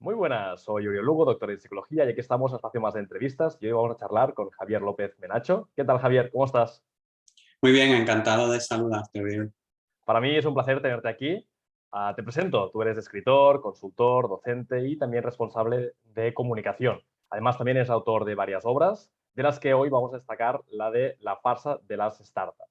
Muy buenas, soy Uriel Lugo, doctor en psicología, y aquí estamos en Espacio Más de Entrevistas y hoy vamos a charlar con Javier López Menacho. ¿Qué tal, Javier? ¿Cómo estás? Muy bien, encantado de saludarte, Oriol. Para mí es un placer tenerte aquí. Te presento, tú eres escritor, consultor, docente y también responsable de comunicación. Además, también eres autor de varias obras, de las que hoy vamos a destacar la de La farsa de las startups.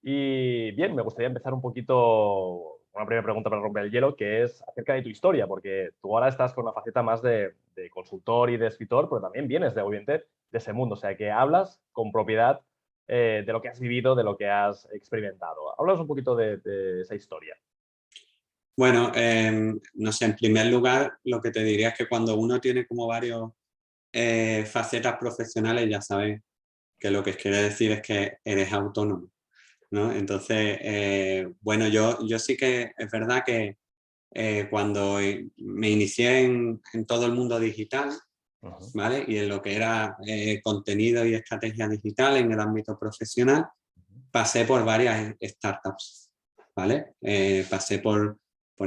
Y bien, me gustaría empezar un poquito, una primera pregunta para romper el hielo, que es acerca de tu historia, porque tú ahora estás con una faceta más de consultor y de escritor, pero también vienes de, obviamente, de ese mundo, o sea, que hablas con propiedad de lo que has vivido, de lo que has experimentado. Háblanos un poquito de esa historia. Bueno, no sé, en primer lugar, lo que te diría es que cuando uno tiene como varios facetas profesionales, ya sabes que lo que quiere decir es que eres autónomo, ¿no? Entonces, bueno, yo sí que es verdad que cuando me inicié en todo el mundo digital, Ujú, ¿vale? Y en lo que era contenido y estrategia digital en el ámbito profesional, pasé por varias startups, ¿vale? Pasé por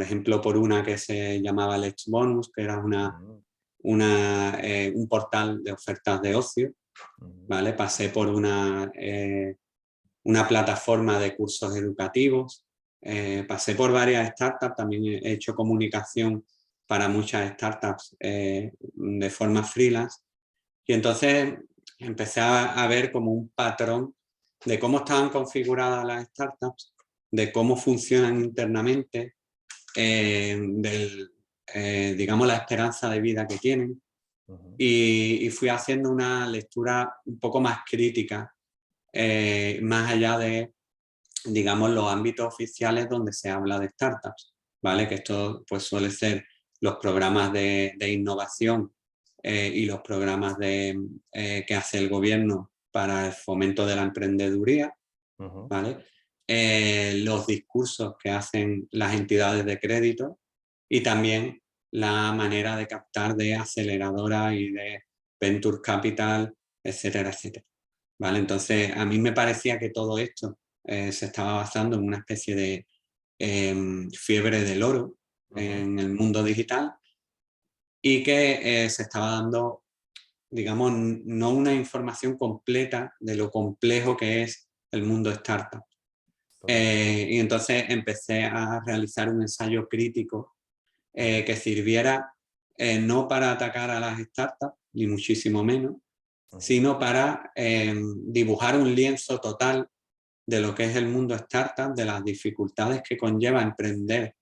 ejemplo, por una que se llamaba Let's Bonus, que era ujú, un portal de ofertas de ocio, ujú, ¿vale? Pasé por una plataforma de cursos educativos, pasé por varias startups, también he hecho comunicación para muchas startups de forma freelance, y entonces empecé a ver como un patrón de cómo estaban configuradas las startups, de cómo funcionan internamente, digamos, la esperanza de vida que tienen. ujú. Y fui haciendo una lectura un poco más crítica, más allá de, digamos, los ámbitos oficiales donde se habla de startups, ¿vale? Que esto pues suele ser los programas de innovación y los programas que hace el gobierno para el fomento de la emprendeduría, Ujú, ¿vale? Los discursos que hacen las entidades de crédito y también la manera de captar de aceleradora y de venture capital, etcétera, etcétera. ¿Vale? Entonces, a mí me parecía que todo esto se estaba basando en una especie de fiebre del oro ujú, en el mundo digital y que se estaba dando, digamos, no una información completa de lo complejo que es el mundo startup. totalmente. Y entonces empecé a realizar un ensayo crítico Ujú, que sirviera no para atacar a las startups, ni muchísimo menos, ujú, sino para dibujar un lienzo total de lo que es el mundo startup, de las dificultades que conlleva emprender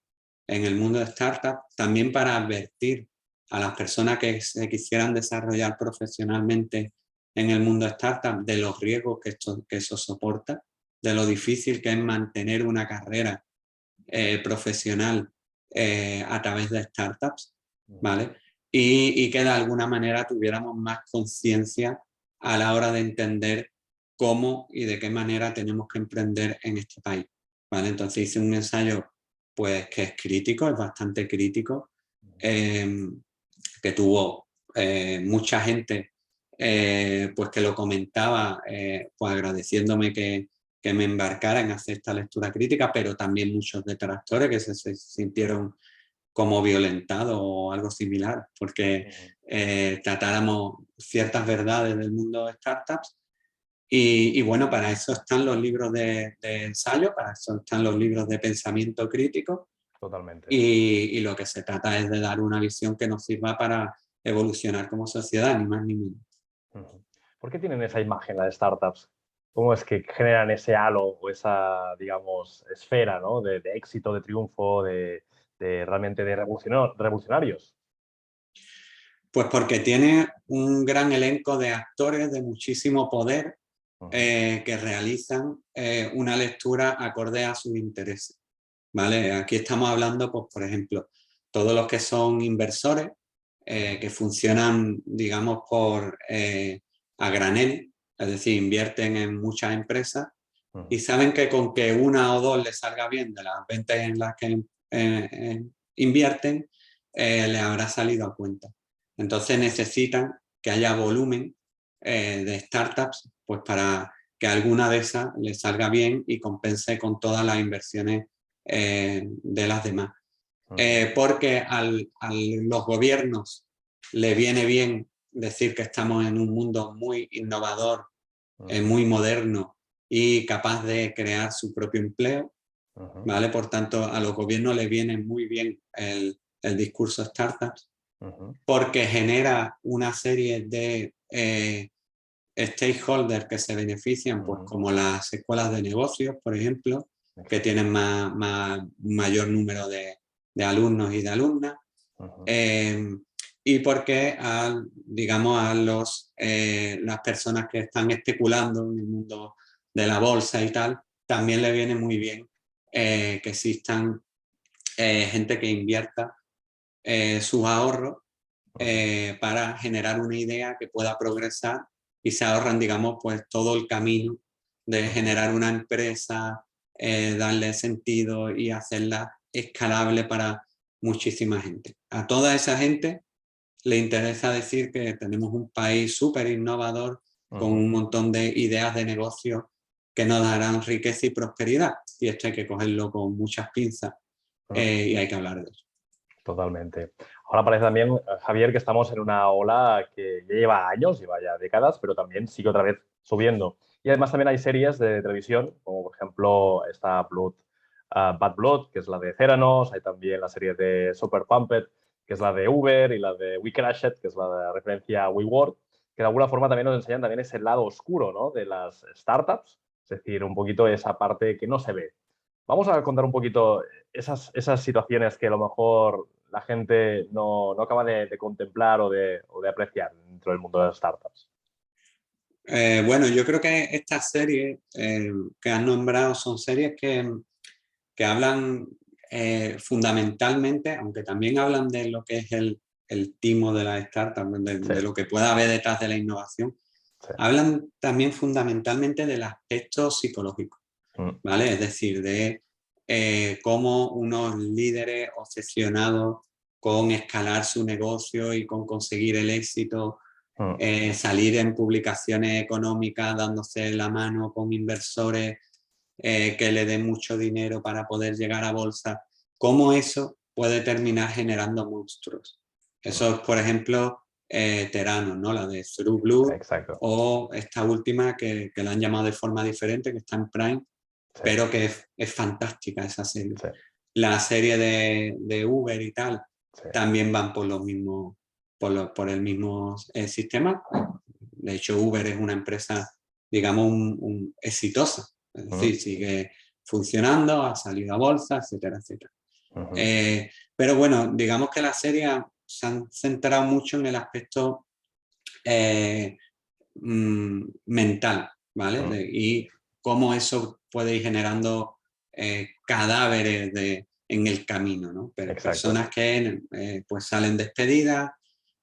en el mundo de startup, también para advertir a las personas que se quisieran desarrollar profesionalmente en el mundo startup de los riesgos que eso soporta, de lo difícil que es mantener una carrera profesional a través de startups, ujú. ¿vale? Y que de alguna manera tuviéramos más conciencia a la hora de entender cómo y de qué manera tenemos que emprender en este país, ¿vale? Entonces hice un ensayo pues que es crítico, es bastante crítico, eh, que tuvo mucha gente pues que lo comentaba, pues agradeciéndome que me embarcara en hacer esta lectura crítica, pero también muchos detractores que se sintieron como violentados o algo similar, porque Ujú. tratáramos ciertas verdades del mundo de startups. Y bueno, para eso están los libros de ensayo, para eso están los libros de pensamiento crítico, Totalmente. y lo que se trata es de dar una visión que nos sirva para evolucionar como sociedad, ni más ni menos. Ujú. ¿Por qué tienen esa imagen las startups? ¿Cómo es que generan ese halo o esa, digamos, esfera, ¿no? de éxito, de triunfo, de realmente de revolucionarios? Pues porque tiene un gran elenco de actores de muchísimo poder Ujú, que realizan una lectura acorde a sus intereses. ¿Vale? Aquí estamos hablando, pues, por ejemplo, todos los que son inversores, ujú, que funcionan, digamos, a granel, es decir, invierten en muchas empresas y ujú, saben que con que una o dos les salga bien de las ventas en las que invierten, les habrá salido a cuenta. Entonces necesitan que haya volumen de startups, pues para que alguna de esas les salga bien y compense con todas las inversiones de las demás. porque a los gobiernos le viene bien decir que estamos en un mundo muy innovador, muy moderno y capaz de crear su propio empleo, ¿vale? Por tanto, a los gobiernos les viene muy bien el discurso startups, porque genera una serie de stakeholders que se benefician, pues como las escuelas de negocios, por ejemplo, que tienen mayor número de alumnos y de alumnas, y porque digamos, a las personas que están especulando en el mundo de la bolsa y tal, también le viene muy bien que existan gente que invierta sus ahorros para generar una idea que pueda progresar y se ahorran, digamos, pues todo el camino de generar una empresa, darle sentido y hacerla escalable para muchísima gente. A toda esa gente le interesa decir que tenemos un país súper innovador con un montón de ideas de negocio que nos darán riqueza y prosperidad. Y esto hay que cogerlo con muchas pinzas y hay que hablar de eso. Totalmente. Ahora parece también, Javier, que estamos en una ola que ya lleva años, lleva ya décadas, pero también sigue otra vez subiendo. Y además también hay series de televisión, como por ejemplo está Bad Blood, que es la de Theranos, hay también la serie de Super Pumped, que es la de Uber, y la de We Crashed, que es la de referencia a WeWork, que de alguna forma también nos enseñan también ese lado oscuro, ¿no?, de las startups, es decir, un poquito esa parte que no se ve. Vamos a contar un poquito esas situaciones que a lo mejor la gente no acaba de contemplar o de apreciar dentro del mundo de las startups. Bueno, yo creo que estas series que has nombrado son series que hablan fundamentalmente, aunque también hablan de lo que es el timo de la startup, de lo que pueda haber detrás de la innovación, hablan también fundamentalmente del aspecto psicológico, ¿vale? Es decir, de cómo unos líderes obsesionados con escalar su negocio y con conseguir el éxito, salir en publicaciones económicas dándose la mano con inversores que le den mucho dinero para poder llegar a bolsa, cómo eso puede terminar generando monstruos. Eso es, por ejemplo, Theranos, ¿no? La de True Blue. Exacto. O esta última que la han llamado de forma diferente, que está en Prime, pero que es fantástica esa serie. La serie de Uber y tal también van por los mismos, por el mismo sistema. De hecho, Uber es una empresa, digamos, exitosa. Es decir, sigue funcionando, ha salido a bolsa, etcétera, etcétera. Pero bueno, digamos que la serie se han centrado mucho en el aspecto mental, ¿vale? Y cómo eso puede ir generando cadáveres en el camino, ¿no? Pero personas que pues salen despedidas,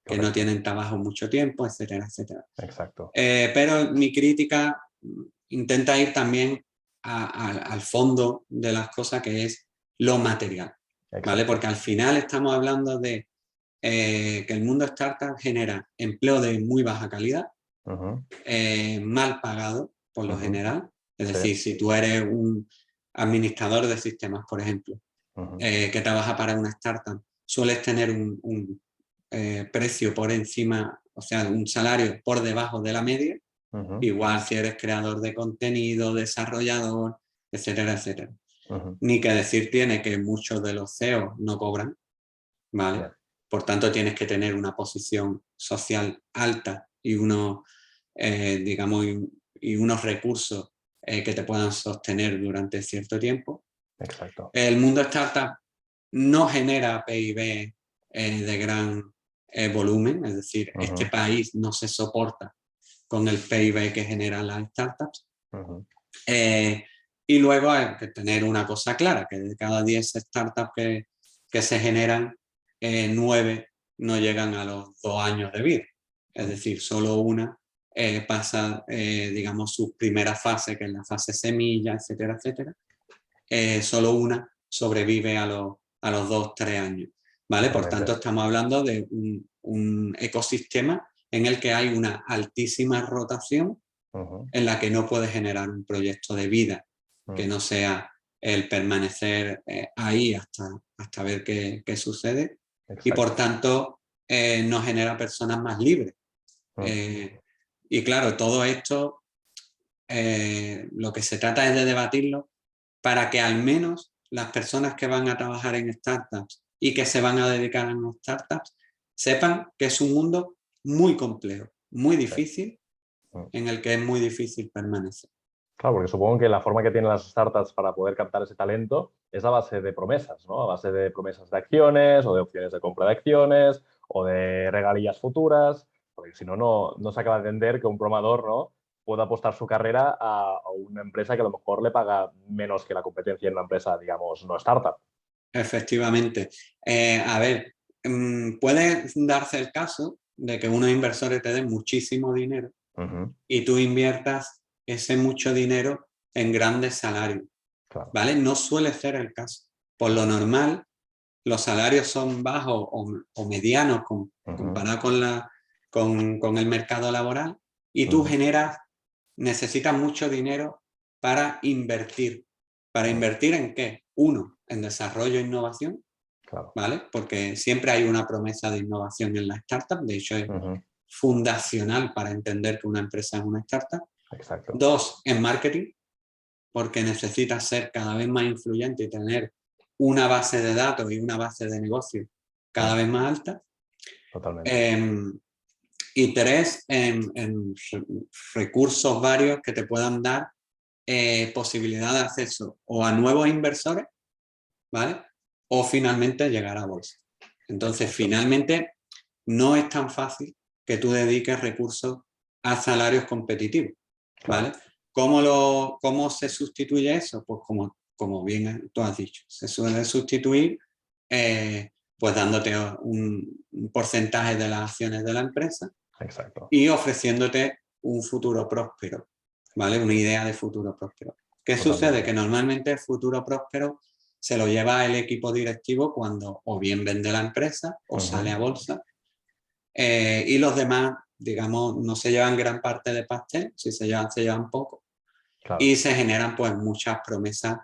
que no tienen trabajo mucho tiempo, etcétera, etcétera. Exacto. Pero mi crítica intenta ir también al fondo de las cosas, que es lo material, ¿vale? Porque al final estamos hablando de que el mundo startup genera empleo de muy baja calidad, mal pagado por lo general. Es decir, si tú eres un administrador de sistemas, por ejemplo, que trabaja para una startup, sueles tener un precio por encima, o sea, un salario por debajo de la media. Igual si eres creador de contenido, desarrollador, etcétera, etcétera. Ni que decir tiene que muchos de los CEOs no cobran, ¿vale? Por tanto, tienes que tener una posición social alta y unos, digamos, y unos recursos que te puedan sostener durante cierto tiempo. Exacto. El mundo startup no genera PIB de gran volumen, es decir, este país no se soporta con el PIB que generan las startups. Y luego hay que tener una cosa clara, que de cada 10 startups que se generan, 9 no llegan a los 2 años de vida. Es decir, solo una pasa, digamos, su primera fase, que es la fase semilla, etcétera, etcétera. Solo una sobrevive a los 2-3 años, ¿vale? Por tanto, estamos hablando de un ecosistema en el que hay una altísima rotación, en la que no puedes generar un proyecto de vida que no sea el permanecer ahí hasta ver qué sucede. Exacto. Y por tanto nos genera personas más libres. Y claro, todo esto lo que se trata es de debatirlo para que al menos las personas que van a trabajar en startups y que se van a dedicar a las startups sepan que es un mundo muy complejo, muy difícil, en el que es muy difícil permanecer. Claro, porque supongo que la forma que tienen las startups para poder captar ese talento es a base de promesas, ¿no? A base de promesas de acciones o de opciones de compra de acciones o de regalías futuras, porque si no, no se acaba de entender que un programador, ¿no?, pueda apostar su carrera a una empresa que a lo mejor le paga menos que la competencia en una empresa, digamos, no startup. Efectivamente. A ver, puede darse el caso de que unos inversores te den muchísimo dinero y tú inviertas ese mucho dinero en grandes salarios, Claro. ¿vale? No suele ser el caso. Por lo normal, los salarios son bajos o medianos comparado con el mercado laboral y tú necesitas mucho dinero para invertir. ¿Para invertir en qué? Uno, en desarrollo e innovación, Claro. ¿vale? Porque siempre hay una promesa de innovación en la startup, de hecho es fundacional para entender que una empresa es una startup. Exacto. Dos, en marketing, porque necesitas ser cada vez más influyente y tener una base de datos y una base de negocio cada vez más alta. Totalmente. Y tres, en recursos varios que te puedan dar posibilidad de acceso o a nuevos inversores, ¿vale? O finalmente llegar a bolsa. Entonces, finalmente, no es tan fácil que tú dediques recursos a salarios competitivos, ¿vale? ¿Cómo se sustituye eso? Pues como bien tú has dicho, se suele sustituir pues dándote un porcentaje de las acciones de la empresa. Exacto. Y ofreciéndote un futuro próspero, ¿vale? Una idea de futuro próspero. ¿Qué sucede? Que normalmente el futuro próspero se lo lleva el equipo directivo cuando o bien vende la empresa o sale a bolsa. Y los demás, digamos, no se llevan gran parte de pastel, si se llevan poco. Claro. Y se generan pues muchas promesas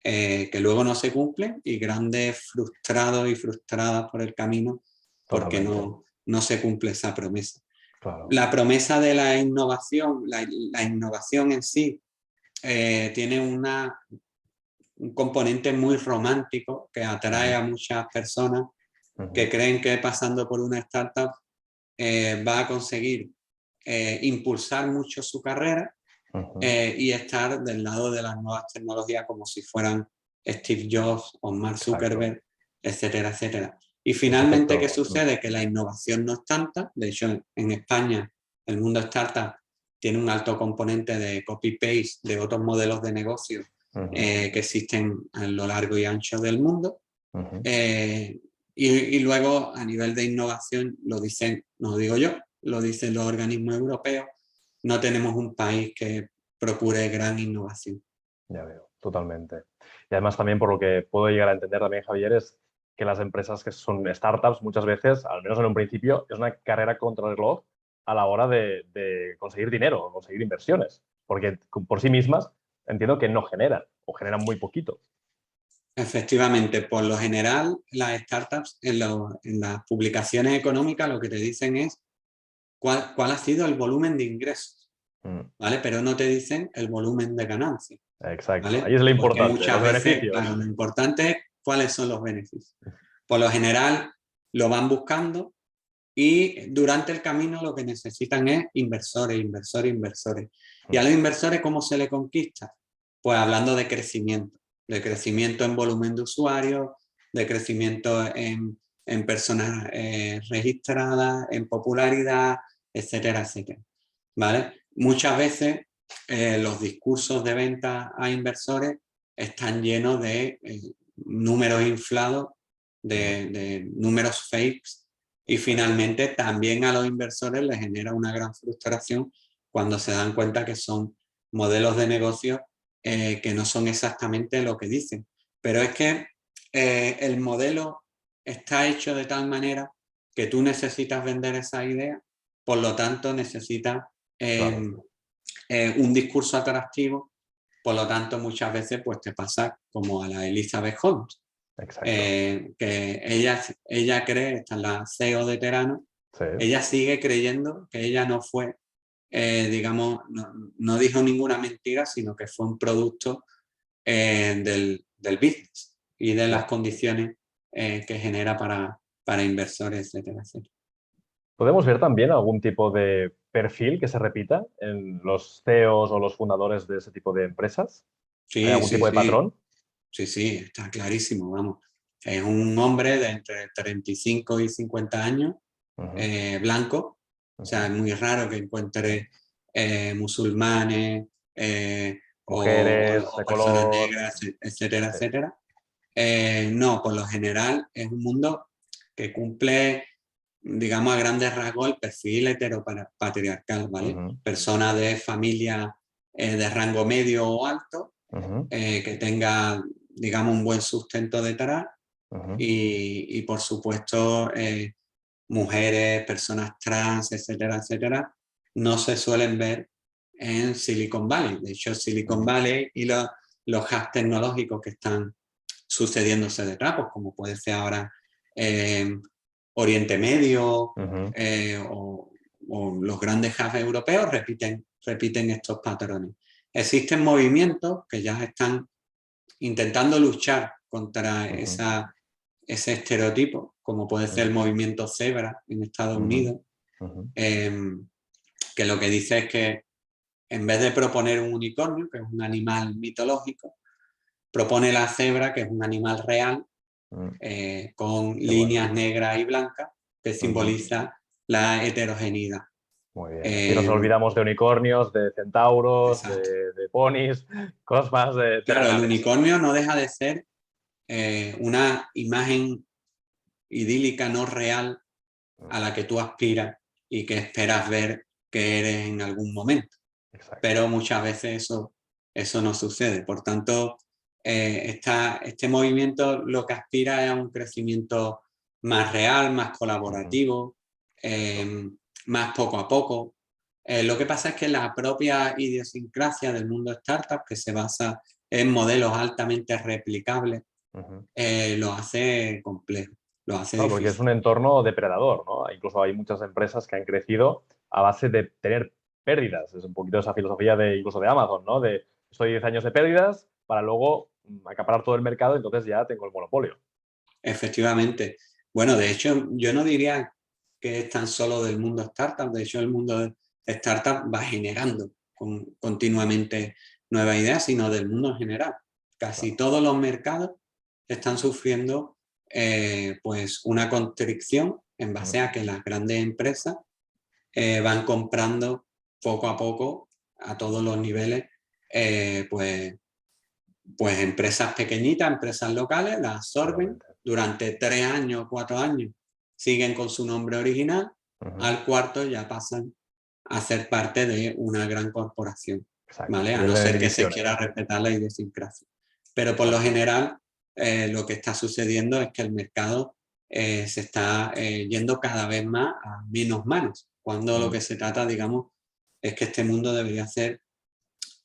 que luego no se cumplen y grandes frustrados y frustradas por el camino porque no se cumple esa promesa. Claro. La promesa de la innovación, la innovación en sí, tiene un componente muy romántico que atrae a muchas personas que creen que pasando por una startup va a conseguir impulsar mucho su carrera y estar del lado de las nuevas tecnologías como si fueran Steve Jobs o Mark Zuckerberg, etcétera, etcétera. Y finalmente, ¿qué sucede? Que la innovación no es tanta. De hecho, en España, el mundo startup tiene un alto componente de copy-paste de otros modelos de negocio que existen a lo largo y ancho del mundo. Y luego, a nivel de innovación, lo dicen, no lo digo yo, lo dicen los organismos europeos, no tenemos un país que procure gran innovación. Ya veo, totalmente. Y además también por lo que puedo llegar a entender también, Javier, es que las empresas que son startups muchas veces, al menos en un principio, es una carrera contra el reloj a la hora de conseguir dinero, conseguir inversiones, porque por sí mismas entiendo que no generan o generan muy poquito. Efectivamente, por lo general las startups en las publicaciones económicas lo que te dicen es cuál ha sido el volumen de ingresos, ¿vale? Pero no te dicen el volumen de ganancias. Exacto, ¿vale? ahí es lo importante, muchas los veces, beneficios. claro, lo importante es cuáles son los beneficios. Por lo general lo van buscando y durante el camino lo que necesitan es inversores. Y a los inversores, ¿cómo se les conquista? Pues hablando de crecimiento en volumen de usuarios, de crecimiento en personas registradas, en popularidad, etcétera, etcétera. ¿Vale? Muchas veces los discursos de venta a inversores están llenos de números inflados, de números fakes, y finalmente también a los inversores les genera una gran frustración cuando se dan cuenta que son modelos de negocio que no son exactamente lo que dicen. Pero es que el modelo está hecho de tal manera que tú necesitas vender esa idea, por lo tanto necesitas un discurso atractivo, por lo tanto muchas veces pues te pasa como a la Elizabeth Holmes, Exacto. Que ella cree, esta es la CEO de Terano, Sí. ella sigue creyendo que ella no fue, digamos, no dijo ninguna mentira, sino que fue un producto del business y de las condiciones que genera para inversores, etcétera, etcétera. ¿Podemos ver también algún tipo de perfil que se repita en los CEOs o los fundadores de ese tipo de empresas? ¿Hay Sí, algún sí, tipo de sí, patrón? sí, sí, está clarísimo, vamos. Es un hombre de entre 35 y 50 años, Ujú, blanco, o sea, ujú. es muy raro que encuentre musulmanes Mujeres o de personas color. negras, etcétera, Sí. etcétera. No, por lo general es un mundo que cumple, digamos, a grandes rasgos el perfil heteropatriarcal, ¿vale? Ujú, Personas de familia de rango medio o alto, ujú, que tenga, digamos, un buen sustento detrás ujú. y por supuesto, mujeres, personas trans, etcétera, etcétera, no se suelen ver en Silicon Valley. De hecho, Silicon Ujú, Valley y los hubs tecnológicos que están sucediéndose detrás, pues como puede ser ahora eh, Oriente Medio ujú, o los grandes hubs europeos repiten estos patrones. Existen movimientos que ya están intentando luchar contra ujú, ese estereotipo, como puede ser el ujú, movimiento Zebra en Estados ujú, Unidos, ujú, que lo que dice es que en vez de proponer un unicornio, que es un animal mitológico, propone la cebra, que es un animal real, ujú. con Qué bueno. líneas negras y blancas, que Ujú. simboliza la heterogeneidad. Muy bien. Así nos Eh, olvidamos de unicornios, de centauros, exacto. de ponis, cosas más Claro, el terrenales. unicornio no deja de ser una imagen idílica, no real, a la que tú aspiras y que esperas ver que eres en algún momento. Exacto. Pero muchas veces eso no sucede. Por tanto, este movimiento lo que aspira es a un crecimiento más real, más Ujú, colaborativo, exacto. más poco a poco. Lo que pasa es que la propia idiosincrasia del mundo startup, que se basa en modelos altamente replicables, Ujú. lo hace complejo, lo hace Claro, porque es difícil. un entorno depredador, ¿no? Incluso hay muchas empresas que han crecido a base de tener pérdidas. Es un poquito esa filosofía de incluso de Amazon, ¿no? De estoy 10 años de pérdidas para luego acaparar todo el mercado y entonces ya tengo el monopolio. Efectivamente. Bueno, de hecho, yo no diría que es tan solo del mundo startup. De hecho, el mundo de startup va generando continuamente nuevas ideas, sino del mundo en general. Casi Claro. todos los mercados están sufriendo pues una constricción en base Mm, a que las grandes empresas van comprando poco a poco a todos los niveles pues empresas pequeñitas, empresas locales, las absorben efectivamente. durante 3 años, 4 años, siguen con su nombre original, Ujú, al cuarto ya pasan a ser parte de una gran corporación, exacto. ¿vale? A no Pierden en ser que se divisiones. quiera respetar la idiosincrasia. Pero por lo Exacto. general, lo que está sucediendo es que el mercado se está yendo cada vez más a menos manos, cuando lo Mm, que se trata, digamos, es que este mundo debería ser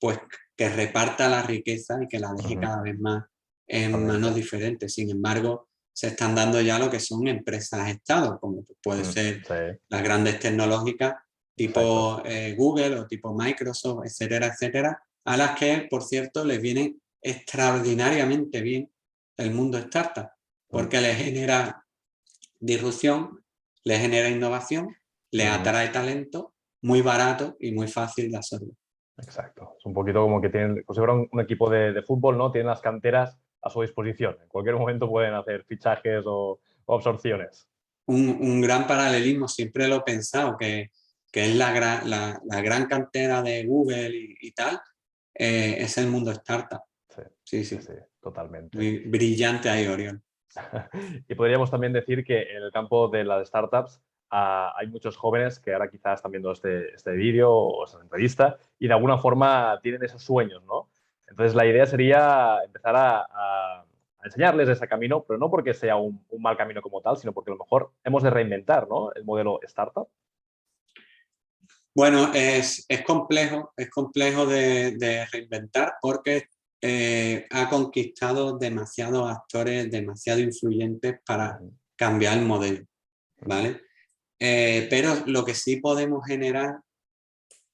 pues que reparta la riqueza y que la deje ujú, cada vez más en manos totalmente. diferentes. Sin embargo, se están dando ya lo que son empresas-estado, como puede Mm, ser sí, las grandes tecnológicas exacto. tipo Google o tipo Microsoft, etcétera, etcétera, a las que, por cierto, les viene extraordinariamente bien el mundo startup, Mm, porque les genera disrupción, les genera innovación, les ujú. atrae talento muy barato y muy fácil de absorber. Exacto. Es un poquito como que tienen, como si fuera un equipo de fútbol, ¿no? Tienen las canteras a su disposición. En cualquier momento pueden hacer fichajes o absorciones. Un gran paralelismo, siempre lo he pensado, que es la gran cantera de Google y tal, es el mundo startup. Sí, Sí, sí, sí, sí, totalmente. muy brillante ahí, Orión. Y podríamos también decir que en el campo de las startups hay muchos jóvenes que ahora quizás están viendo este vídeo o esta entrevista y de alguna forma tienen esos sueños, ¿no? Entonces la idea sería empezar a enseñarles ese camino, pero no porque sea un mal camino como tal, sino porque a lo mejor hemos de reinventar, ¿no? El modelo startup. Bueno, es complejo de reinventar porque ha conquistado demasiados actores, demasiado influyentes para cambiar el modelo, ¿vale? Pero lo que sí podemos generar,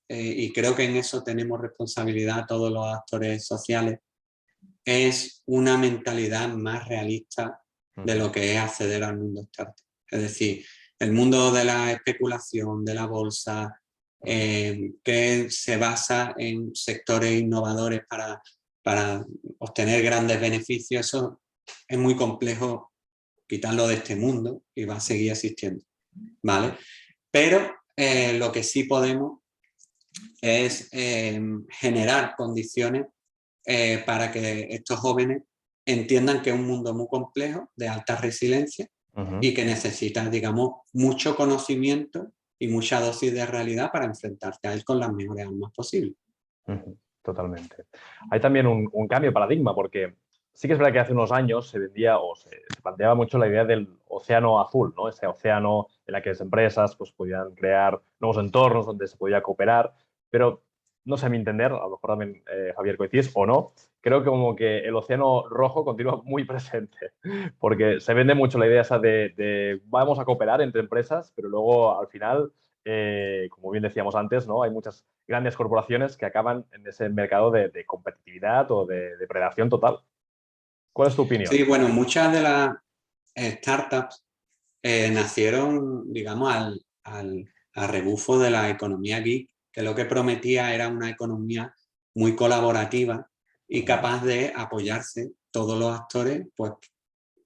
y creo que en eso tenemos responsabilidad todos los actores sociales, es una mentalidad más realista de lo que es acceder al mundo startup. Es decir, el mundo de la especulación, de la bolsa, que se basa en sectores innovadores para obtener grandes beneficios, eso es muy complejo quitarlo de este mundo y va a seguir existiendo, ¿vale? Pero lo que sí podemos es generar condiciones para que estos jóvenes entiendan que es un mundo muy complejo, de alta resiliencia, y que necesitas, digamos, mucho conocimiento y mucha dosis de realidad para enfrentarte a él con las mejores armas posibles. Totalmente. Hay también un cambio de paradigma, porque sí que es verdad que hace unos años se vendía o se planteaba mucho la idea del océano azul, ¿no? Ese océano en el que las empresas pues, podían crear nuevos entornos donde se podía cooperar, pero no sé, a mi entender, a lo mejor también Javier coincidís o no, creo que como que el océano rojo continúa muy presente, porque se vende mucho la idea esa de vamos a cooperar entre empresas, pero luego al final, como bien decíamos antes, ¿no? Hay muchas grandes corporaciones que acaban en ese mercado de competitividad o de depredación total. ¿Cuál es tu opinión? Sí, bueno, muchas de las startups nacieron, digamos, al rebufo de la economía geek, que lo que prometía era una economía muy colaborativa y capaz de apoyarse todos los actores pues,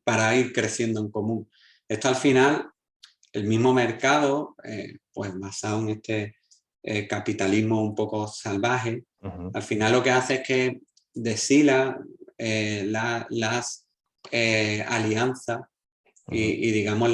para ir creciendo en común. Esto al final, el mismo mercado, pues basado en este capitalismo un poco salvaje, al final lo que hace es que deshila las alianzas y digamos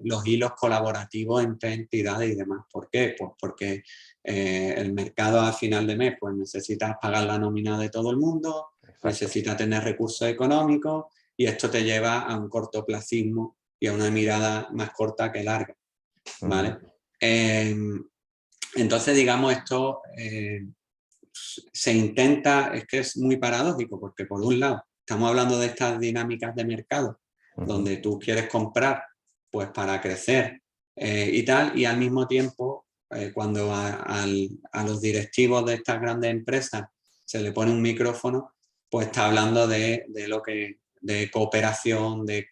los hilos colaborativos entre entidades y demás. ¿Por qué? Pues porque el mercado a final de mes pues necesita pagar la nómina de todo el mundo, necesita tener recursos económicos y esto te lleva a un cortoplacismo y a una mirada más corta que larga, ¿vale? Entonces, digamos, esto se intenta, es que es muy paradójico, porque por un lado estamos hablando de estas dinámicas de mercado, donde tú quieres comprar pues para crecer y tal, y al mismo tiempo, cuando a los directivos de estas grandes empresas se le pone un micrófono, pues está hablando de cooperación, de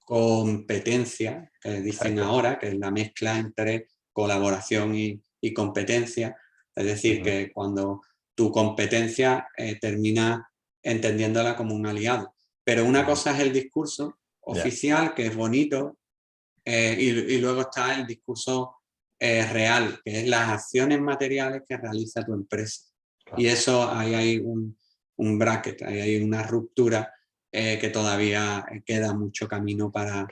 competencia, que dicen ahora, que es la mezcla entre colaboración y competencia. Es decir, que cuando tu competencia termina entendiéndola como un aliado. Pero una cosa es el discurso oficial, que es bonito, y luego está el discurso real, que es las acciones materiales que realiza tu empresa. Claro. Y eso, ahí hay un bracket, ahí hay una ruptura que todavía queda mucho camino para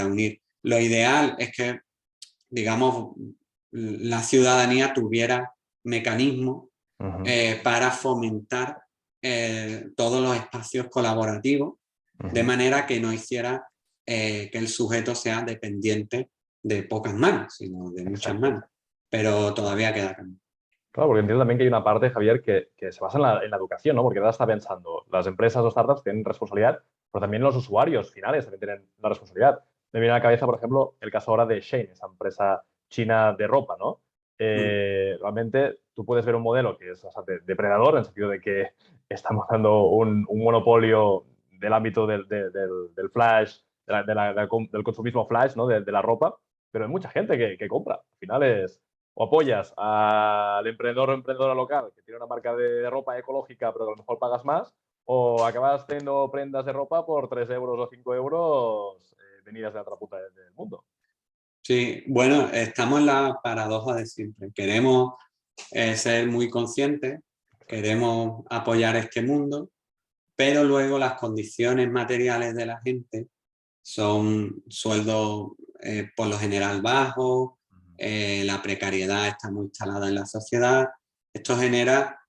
unir. Lo ideal es que, digamos, la ciudadanía tuviera mecanismos para fomentar todos los espacios colaborativos, de manera que no hiciera que el sujeto sea dependiente de pocas manos, sino de muchas manos. Pero todavía queda camino. Claro, porque entiendo también que hay una parte, Javier, que se basa en la educación, ¿no? Porque ahora está pensando, las empresas o startups tienen responsabilidad, pero también los usuarios finales también tienen la responsabilidad. Me viene a la cabeza, por ejemplo, el caso ahora de Shein, esa empresa china de ropa, ¿no? Realmente tú puedes ver un modelo que es depredador, en el sentido de que estamos dando un monopolio del ámbito del flash, del consumismo flash, ¿no? De la ropa, pero hay mucha gente que compra. Al final es o apoyas al emprendedor o emprendedora local que tiene una marca de ropa ecológica, pero que a lo mejor pagas más, o acabas teniendo prendas de ropa por 3 euros o 5 euros venidas de la otra punta del mundo. Sí, bueno, estamos en la paradoja de siempre. Queremos ser muy conscientes, queremos apoyar este mundo, pero luego las condiciones materiales de la gente son sueldos por lo general bajos, la precariedad está muy instalada en la sociedad. Esto genera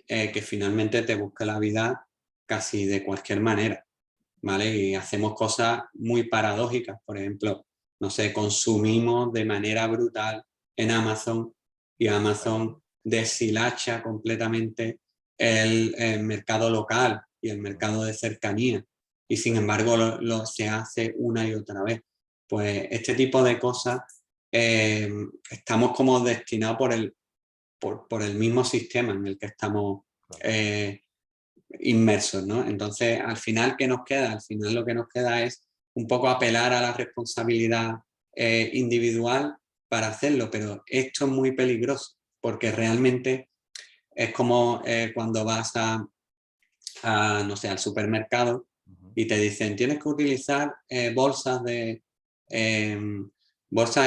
que finalmente te busque la vida casi de cualquier manera, ¿vale? Y hacemos cosas muy paradójicas. Por ejemplo, no sé, consumimos de manera brutal en Amazon y Amazon deshilacha completamente el mercado local y el mercado de cercanía, y sin embargo se hace una y otra vez. Pues este tipo de cosas estamos como destinados por el mismo sistema en el que estamos inmersos, ¿no? Entonces, al final, ¿qué nos queda? Al final lo que nos queda es un poco apelar a la responsabilidad individual para hacerlo, pero esto es muy peligroso porque realmente es como cuando vas no sé, al supermercado y te dicen tienes que utilizar bolsas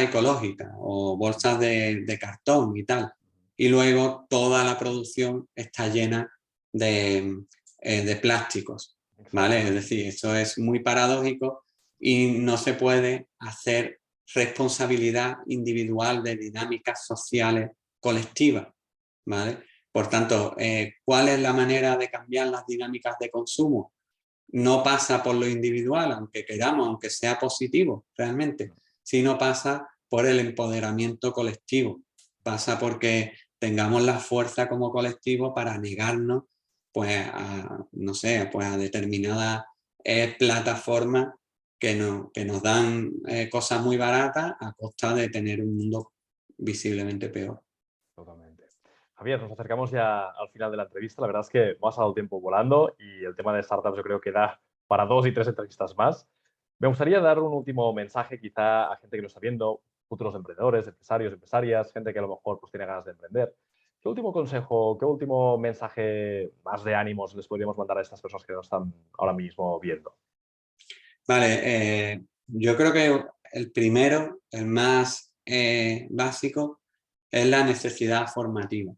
ecológicas o bolsas de cartón y tal. Y luego toda la producción está llena de plásticos, ¿vale? Es decir, eso es muy paradójico y no se puede hacer responsabilidad individual de dinámicas sociales colectivas, ¿vale? Por tanto, ¿cuál es la manera de cambiar las dinámicas de consumo? No pasa por lo individual, aunque queramos, aunque sea positivo realmente, sino pasa por el empoderamiento colectivo. Pasa porque tengamos la fuerza como colectivo para negarnos pues, no sé, pues a determinadas plataformas que nos dan cosas muy baratas a costa de tener un mundo visiblemente peor. Totalmente. Javier, nos acercamos ya al final de la entrevista. La verdad es que me ha pasado el tiempo volando y el tema de startups yo creo que da para 2 y 3 entrevistas más. Me gustaría dar un último mensaje quizá a gente que lo está viendo, futuros emprendedores, empresarios, empresarias, gente que a lo mejor pues, tiene ganas de emprender. ¿Qué último consejo, qué último mensaje más de ánimos les podríamos mandar a estas personas que nos están ahora mismo viendo? Vale, yo creo que el primero, el más básico, es la necesidad formativa,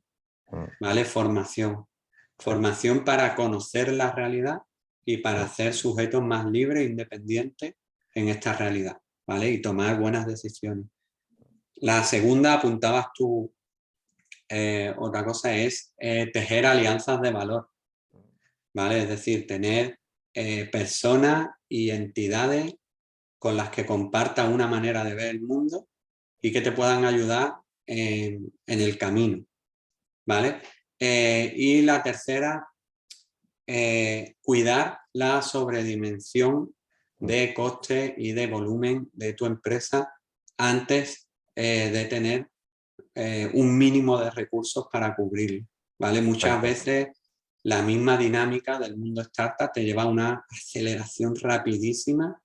¿vale? Formación. Formación para conocer la realidad y para ser sujetos más libres e independientes en esta realidad, ¿vale? Y tomar buenas decisiones. La segunda, apuntabas tú, otra cosa es tejer alianzas de valor, ¿vale? Es decir, tener personas y entidades con las que compartan una manera de ver el mundo y que te puedan ayudar en el camino, ¿vale? Y la tercera, cuidar la sobredimensión de coste y de volumen de tu empresa antes de tener un mínimo de recursos para cubrirlo, ¿vale? Muchas veces la misma dinámica del mundo startup te lleva a una aceleración rapidísima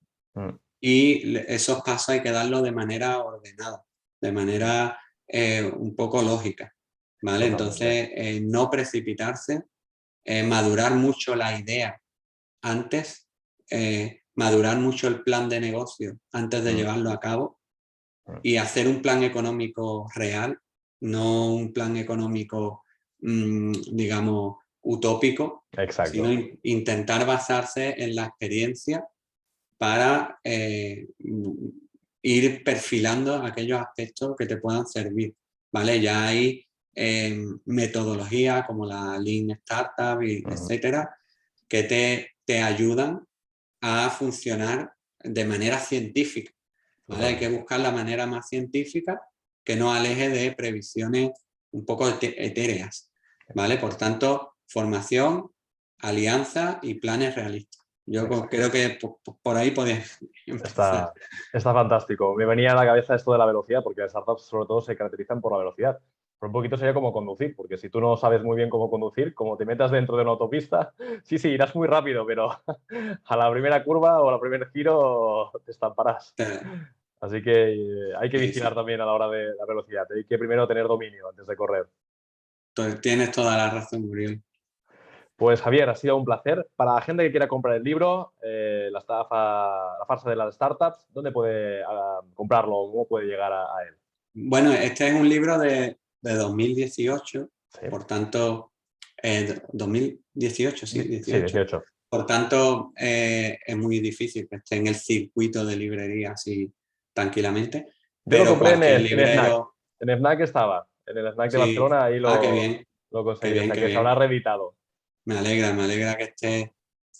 y esos pasos hay que darlos de manera ordenada, de manera un poco lógica, ¿vale? Entonces, no precipitarse, madurar mucho la idea antes, madurar mucho el plan de negocio antes de llevarlo a cabo y hacer un plan económico real, no un plan económico, digamos, utópico, sino intentar basarse en la experiencia para ir perfilando aquellos aspectos que te puedan servir, ¿vale? Ya hay metodologías como la Lean Startup, etcétera, que te ayudan a funcionar de manera científica, ¿vale? Hay que buscar la manera más científica que nos aleje de previsiones un poco etéreas, ¿vale? Por tanto, formación, alianza y planes realistas. Yo creo que por ahí podés empezar. Está fantástico. Me venía a la cabeza esto de la velocidad, porque las startups sobre todo se caracterizan por la velocidad. Pero un poquito sería como conducir, porque si tú no sabes muy bien cómo conducir, como te metas dentro de una autopista, sí, irás muy rápido, pero a la primera curva o al primer giro te estamparás. Así que hay que vigilar también a la hora de la velocidad. Hay que primero tener dominio antes de correr. Tienes toda la razón, Muriel. Pues Javier, ha sido un placer. Para la gente que quiera comprar el libro, la farsa de las startups, ¿dónde puede comprarlo? ¿Cómo puede llegar a él? Bueno, este es un libro de 2018, Sí. por tanto, 2018, sí, 18. Sí, 18. Por tanto, es muy difícil que esté en el circuito de librería así tranquilamente. Yo lo compré en librero... FNAC. En FNAC estaba. En el FNAC de Sí. Barcelona, ahí Qué bien. lo conseguí. Qué bien, O sea, qué que se bien. habrá reeditado. Me alegra que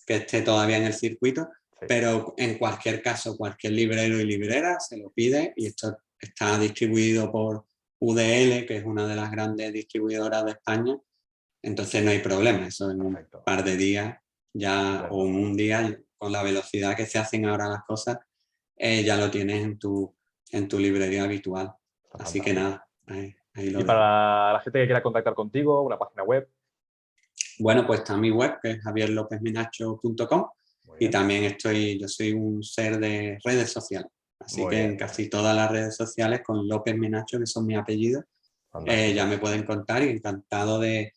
esté todavía en el circuito, Sí. pero en cualquier caso, cualquier librero y librera se lo pide y esto está distribuido por UDL, que es una de las grandes distribuidoras de España, Entonces no hay problema, eso en un Perfecto. par de días ya, Estupendo. o en un día, con la velocidad que se hacen ahora las cosas, ya lo tienes en tu librería habitual. Está Así que fantástico. nada, ahí Y lo dejo. para la gente que quiera contactar contigo, una página web. Bueno, pues está mi web, que es javierlopezminacho.com, Muy y bien. también yo soy un ser de redes sociales. Así Muy que bien. en casi todas las redes sociales con López Minacho, que son mi apellido, ya Fantástico. me pueden contar, y encantado de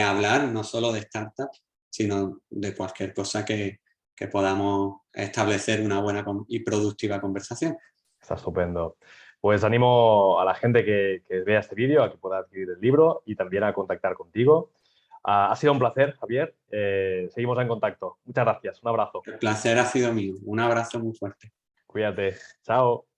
hablar, no solo de startups, sino de cualquier cosa que podamos establecer una buena y productiva conversación. Está estupendo. Pues animo a la gente que vea este vídeo a que pueda adquirir el libro y también a contactar contigo. Ha sido un placer, Javier. Seguimos en contacto. Muchas gracias. Un abrazo. El placer ha sido mío. Un abrazo muy fuerte. Cuídate. Chao.